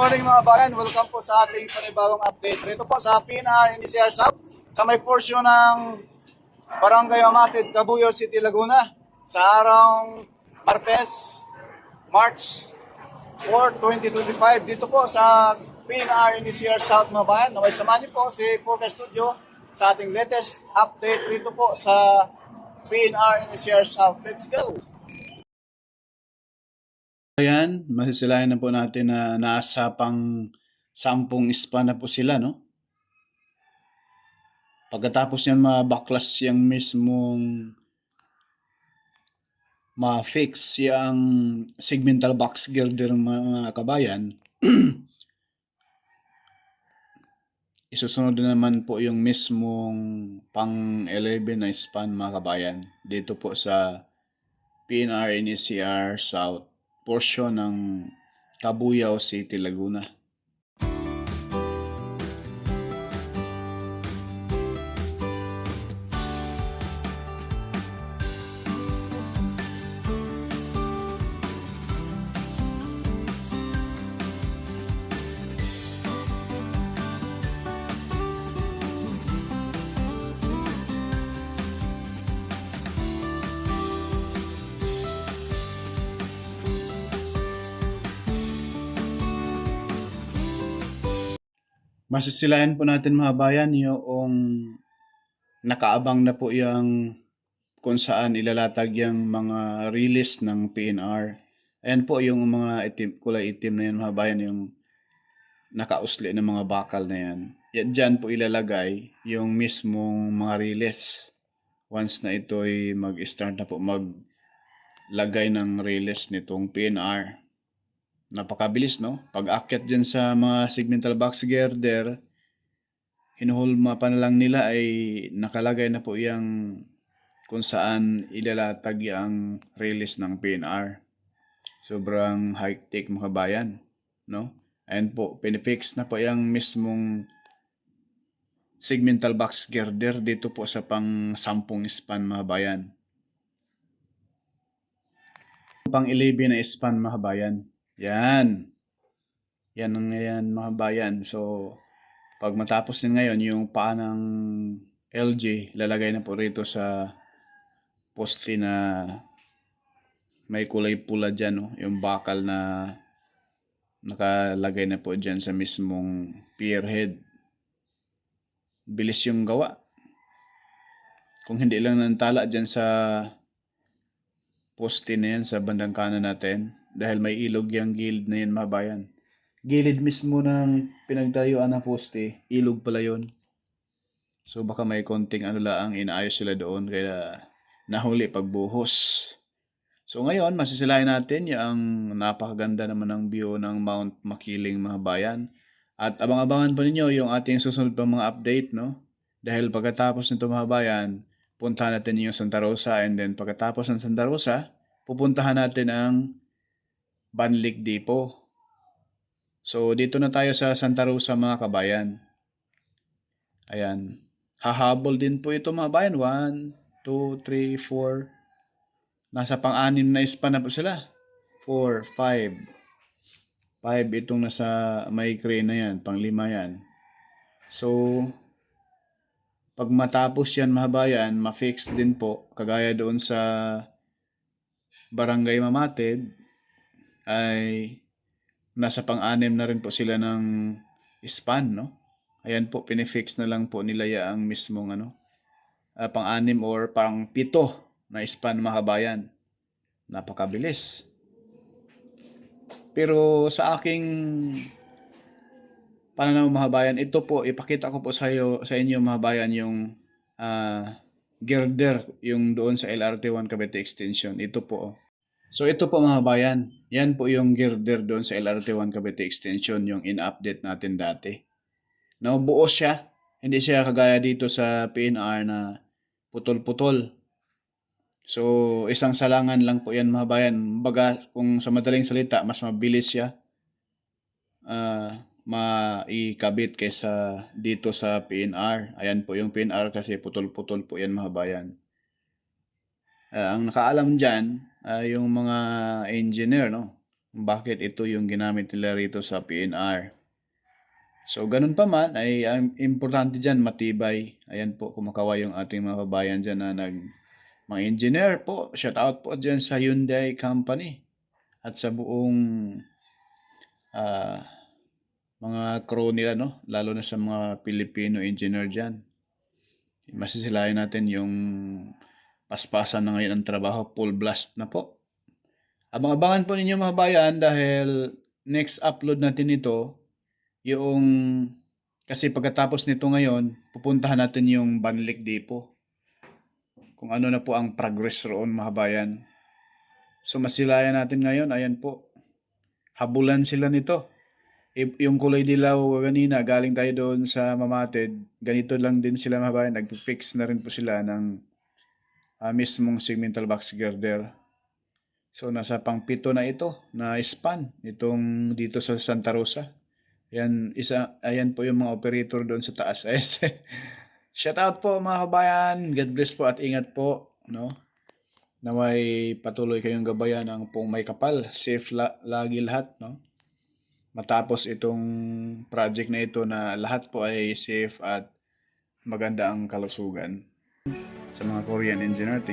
morning mga bayan, welcome po sa ating panibagong update. Rito po sa PNR NCR South, sa may portion ng Barangay Mamatid, Cabuyao City, Laguna, sa araw Martes, March 4, 2025. Dito po sa PNR NCR South mga bayan, naway samahan niyo po si Poker Studio sa ating latest update rito po sa PNR NCR South. Let's go! Ayan, masisilayan na po natin na nasa pang 10 span na po sila, no? Pagkatapos yan mabaklas yung mismong ma-fix yung segmental box girder mga kabayan, isusunod naman po yung mismong pang 11 na span mga kabayan dito po sa PNR NCR South portion ng Cabuyao City, Laguna. Masisilayan po natin mga bayan yung nakaabang na po yung kung saan ilalatag yung mga release ng PNR. Ayan po yung mga itim, kulay itim na yan mga bayan, yung nakausli ng mga bakal na yan. Yan dyan po ilalagay yung mismong mga release. Once na ito'y mag-start na po maglagay ng release nitong PNR. Napakabilis, no? Pag-akyat dyan sa mga segmental box girder, hinuhulma pa na lang nila ay nakalagay na po yung kung saan ilalatag yung release ng PNR. Sobrang high-tech mga bayan, no? Ayan po, pinifix na po yung mismong segmental box girder dito po sa pang 10 span mga bayan. Pang 11 na span mga bayan. Yan. Yan ang yan mga bayan. So, pag matapos din ngayon, yung paa ng LG, lalagay na po rito sa poste na may kulay pula dyan. No? Yung bakal na nakalagay na po dyan sa mismong pier head. Bilis yung gawa. Kung hindi lang nantala dyan sa poste na yan sa bandang kanan natin, dahil may ilog yung gilid na yan mga bayan. Gilid mismo ng pinagtayuan ng poste, ilog pala yun. So baka may konting lang inaayos sila doon kaya nahuli pagbuhos. So ngayon, masisilayan natin yung napakaganda naman ng view ng Mount Makiling mga bayan. At abang-abangan pa ninyo yung ating susunod pa mga update, no? Dahil pagkatapos nito mga bayan, puntahan natin yung Santa Rosa, and then pagkatapos ng Santa Rosa, pupuntahan natin ang Banlik Depot. So dito na tayo sa Santa Rosa mga kabayan. Ayan. Hahabol din po ito mga bayan. 1, 2, 3, 4. Nasa pang-anim na span na po sila. 4, 5. 5 itong nasa may crane na yan. Pang-5 yan. So, pag matapos yan mga bayan, ma-fix din po. Kagaya doon sa Barangay Mamatid, ay nasa pang-anim na rin po sila ng span, no? Ayan po, pinifix na lang po nila ang mismong pang-anim or pang-7 na span mga kabayan. Napakabilis. Pero sa aking pananaw mga bayan, ito po, ipakita ko po sa inyo mga bayan yung girder, yung doon sa LRT1 Cavite Extension. Ito po. So ito po mga bayan, yan po yung girder doon sa LRT1 Cavite Extension, yung in-update natin dati. No, buo siya. Hindi siya kagaya dito sa PNR na putol-putol. So, isang salangan lang po yan mga bayan. Baga, kung sa madaling salita, mas mabilis siya maikabit kaysa dito sa PNR. Ayan po yung PNR kasi putol-putol po yan mga bayan. Ang nakaalam dyan, yung mga engineer, no? bakit ito yung ginamit nila rito sa PNR. So, ganun pa man, ay ang importante dyan, matibay. Ayan po, kumakaway yung ating mga kabayan dyan na mga engineer po. Shout out po dyan sa Hyundai Company at sa buong ah, mga crew nila, no? Lalo na sa mga Filipino engineer dyan. Masisilayan natin yung paspasan na ngayon ang trabaho, full blast na po. Abang-abangan po ninyo mga bayan dahil next upload natin ito, yung kasi pagkatapos nito ngayon, pupuntahan natin yung Banlik Depot. Kung ano na po ang progress roon mga bayan. So masilayan natin ngayon, ayan po. Habulan sila nito. Yung kulay dilaw kanina, galing tayo doon sa Mamatid, ganito lang din sila mga bayan. Nag-fix na rin po sila ng mismong segmental box girder. So nasa pang-pito na ito na span itong dito sa Santa Rosa. Ayan po yung mga operator doon sa taas. Shout out po mga kabayan. God bless po at ingat po, no? Naway patuloy kayong gabayan ng pong may kapal. Safe lagi lahat, no? Matapos itong project na ito na lahat po ay safe at maganda ang kalusugan. Sa mga Korean engineer,